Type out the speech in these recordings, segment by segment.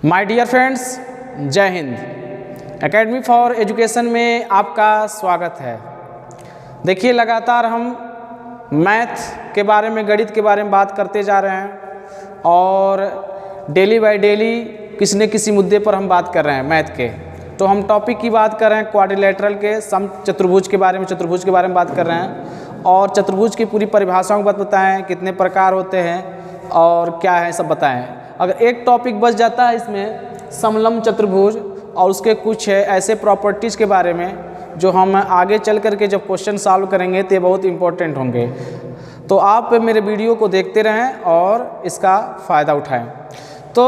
My dear friends, जय Hind. Academy for education में आपका स्वागत है। देखिए, लगातार हम मैथ के बारे में, गणित के बारे में बात करते जा रहे हैं और डेली बाय डेली किसी न किसी मुद्दे पर हम बात कर रहे हैं मैथ के। तो हम टॉपिक की बात कर रहे हैं क्वाड्रिलेटरल के, सम चतुर्भुज के बारे में, चतुर्भुज के बारे में बात कर रहे हैं और चतुर्भुज की पूरी परिभाषाओं को बताएं, कितने प्रकार होते हैं और क्या है सब बताएं। अगर एक टॉपिक बच जाता है इसमें समलंब चतुर्भुज और उसके कुछ ऐसे प्रॉपर्टीज़ के बारे में जो हम आगे चल कर के जब क्वेश्चन सॉल्व करेंगे तो ये बहुत इंपॉर्टेंट होंगे। तो आप मेरे वीडियो को देखते रहें और इसका फ़ायदा उठाएं। तो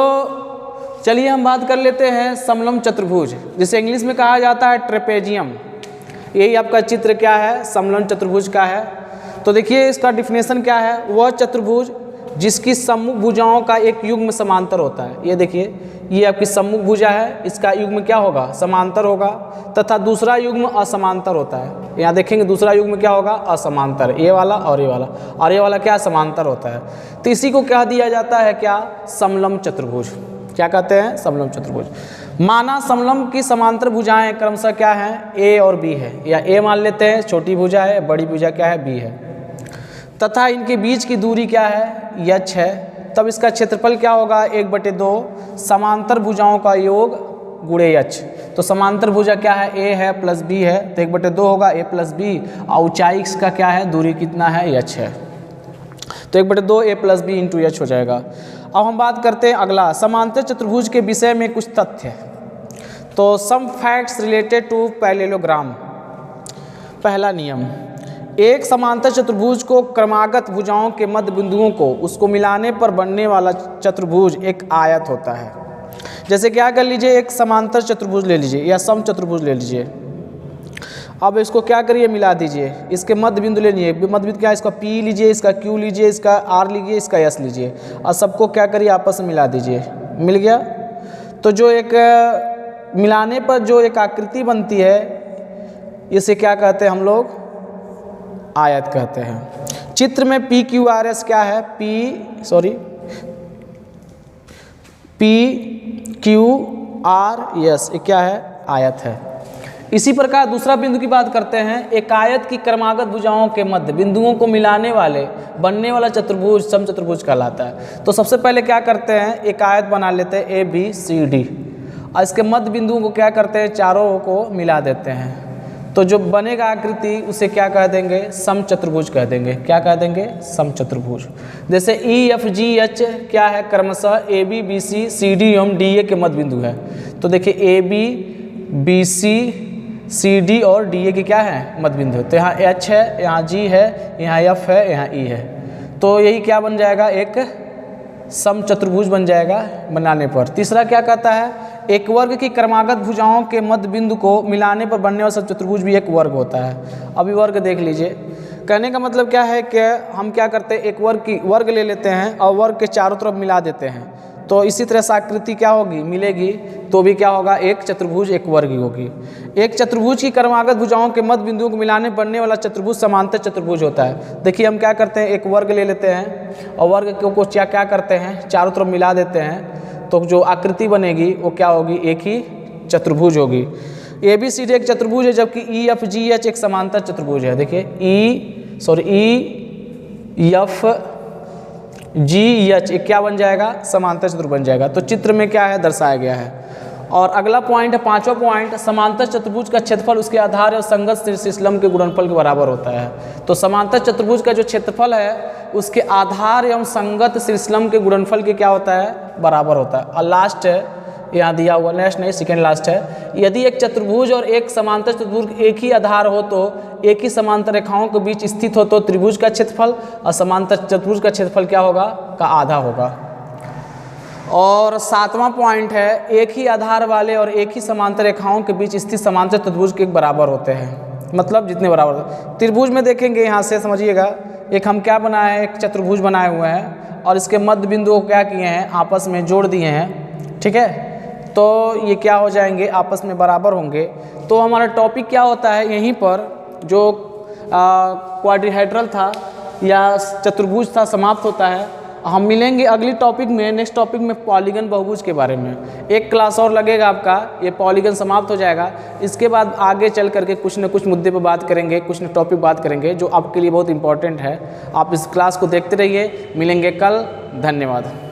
चलिए हम बात कर लेते हैं समलंब चतुर्भुज, जिसे इंग्लिश में कहा जाता है ट्रेपेजियम। यही आपका चित्र क्या है, समलंब चतुर्भुज का है। तो देखिए इसका डिफिनेशन क्या है। वह चतुर्भुज जिसकी सम्मुख भुजाओं का एक युग्म समांतर होता है। ये देखिए, ये आपकी सम्मुख भुजा है, इसका युग्म क्या होगा, समांतर होगा, तथा दूसरा युग्म असमांतर होता है। यहाँ देखेंगे दूसरा युग्म क्या होगा, असमांतर, ये वाला और ये वाला, और ये वाला क्या समांतर होता है। तो इसी को क्या दिया जाता है, क्या, समलंब चतुर्भुज। क्या कहते हैं, समलंब चतुर्भुज। माना समलंब की समांतर भुजाएं क्रमशः क्या हैं, ए और बी है, या ए मान लेते हैं, छोटी भुजा है, बड़ी भुजा क्या है, बी है, तथा इनके बीच की दूरी क्या है, यच है। तब इसका क्षेत्रफल क्या होगा, 1/2 समांतर भुजाओं का योग गुणे यच। तो समांतर भुजा क्या है, ए है प्लस बी है, तो 1/2 होगा ए प्लस बी, और ऊंचाई इसका क्या है, दूरी कितना है, यच है। तो 1/2 ए प्लस बी इंटू यच हो जाएगा। अब हम बात करते हैं अगला, समांतर चतुर्भुज के विषय में कुछ तथ्य। तो some facts related to parallelogram. पहला नियम, एक समांतर चतुर्भुज को क्रमागत भुजाओं के मध्य बिंदुओं को उसको मिलाने पर बनने वाला चतुर्भुज एक आयत होता है। जैसे क्या कर लीजिए, एक समांतर चतुर्भुज ले लीजिए या सम चतुर्भुज ले लीजिए। अब इसको क्या करिए, मिला दीजिए। इसके मध्य बिंदु ले लीजिए, मध्य बिंदु क्या है, इसका P लीजिए, इसका Q लीजिए, इसका R लीजिए, इसका S लीजिए, और सबको क्या करिए, आपस में मिला दीजिए। मिल गया। तो जो एक मिलाने पर जो एक आकृति बनती है, इसे क्या कहते हैं हम लोग, आयत कहते हैं। चित्र में PQRS क्या है, PQRS ये क्या है, आयत है। इसी प्रकार दूसरा बिंदु की बात करते हैं। एक आयत की क्रमागत भुजाओं के मध्य बिंदुओं को मिलाने वाले बनने वाला चतुर्भुज समचतुर्भुज कहलाता है। तो सबसे पहले क्या करते हैं, एक आयत बना लेते हैं ABCD और इसके मध्य बिंदुओं को क्या करते हैं, चारों को मिला देते हैं। तो जो बनेगा आकृति उसे क्या कह देंगे, समचतुर्भुज कह देंगे। क्या कह देंगे, समचतुर्भुज। जैसे EFGH क्या है, क्रमशः AB BC CD एवं DA के मध्य बिंदु है। तो देखिए AB BC CD और DA की क्या है, मध्य बिंदु। तो यहाँ H है, यहाँ G है, यहाँ F है, यहाँ E है। तो यही क्या बन जाएगा, एक समचतुर्भुज बन जाएगा बनाने पर। तीसरा क्या कहता है, एक वर्ग की क्रमागत भुजाओं के मध्य बिंदु को मिलाने पर बनने वाला चतुर्भुज भी एक वर्ग होता है। अभी वर्ग देख लीजिए। कहने का मतलब क्या है कि हम क्या करते हैं, एक वर्ग ले लेते हैं और वर्ग के चारों तरफ मिला देते हैं। तो इसी तरह से आकृति क्या होगी, मिलेगी, तो भी क्या होगा, एक चतुर्भुज एक वर्ग ही होगी। एक चतुर्भुज की क्रमागत भुजाओं के मध्य बिंदुओं को मिलाने बनने वाला चतुर्भुज समांतर चतुर्भुज होता है। देखिए हम क्या करते हैं, एक वर्ग ले लेते हैं और वर्ग को क्या करते हैं, चारों तरफ मिला देते हैं। तो जो आकृति बनेगी वो क्या होगी, एक ही चतुर्भुज होगी। ABCD एक चतुर्भुज है, जबकि EFGH एक समांतर चतुर्भुज है। देखिए EFGH एक क्या बन जाएगा, समांतर चतुर्भुज बन जाएगा। तो चित्र में क्या है, दर्शाया गया है। और अगला पॉइंट है, पांचवा पॉइंट, समांतर चतुर्भुज का क्षेत्रफल उसके आधार और संगत शीर्षलंब के गुणनफल के बराबर होता है। तो समांतर चतुर्भुज का जो क्षेत्रफल है उसके आधार एवं संगत शीर्षलंब के गुणनफल के क्या होता है, बराबर होता है। और लास्ट है, यहाँ दिया हुआ, नेक्स्ट नहीं, सेकेंड लास्ट है। यदि एक चतुर्भुज और एक समांतर चतुर्भुज एक ही आधार हो तो एक ही समांतर रेखाओं के बीच स्थित हो तो त्रिभुज का क्षेत्रफल और समांतर चतुर्भुज का क्षेत्रफल क्या होगा, का आधा होगा। और सातवां पॉइंट है, एक ही आधार वाले और एक ही समांतर रेखाओं के बीच स्थित समांतर चतुर्भुज के बराबर होते हैं। मतलब जितने बराबर होते हैं। त्रिभुज में देखेंगे, यहाँ से समझिएगा, एक हम क्या बनाए हैं, एक चतुर्भुज बनाए हुए हैं और इसके मध्य बिंदुओं को क्या किए हैं, आपस में जोड़ दिए हैं। ठीक है, तो ये क्या हो जाएंगे, आपस में बराबर होंगे। तो हमारा टॉपिक क्या होता है, यहीं पर जो क्वाड्रिहेड्रल था या चतुर्भुज था समाप्त होता है। हम मिलेंगे अगली टॉपिक में, नेक्स्ट टॉपिक में पॉलीगन बहुभुज के बारे में। एक क्लास और लगेगा आपका, ये पॉलीगन समाप्त हो जाएगा। इसके बाद आगे चल करके कुछ न कुछ मुद्दे पर बात करेंगे, कुछ न टॉपिक बात करेंगे जो आपके लिए बहुत इंपॉर्टेंट है। आप इस क्लास को देखते रहिए। मिलेंगे कल। धन्यवाद।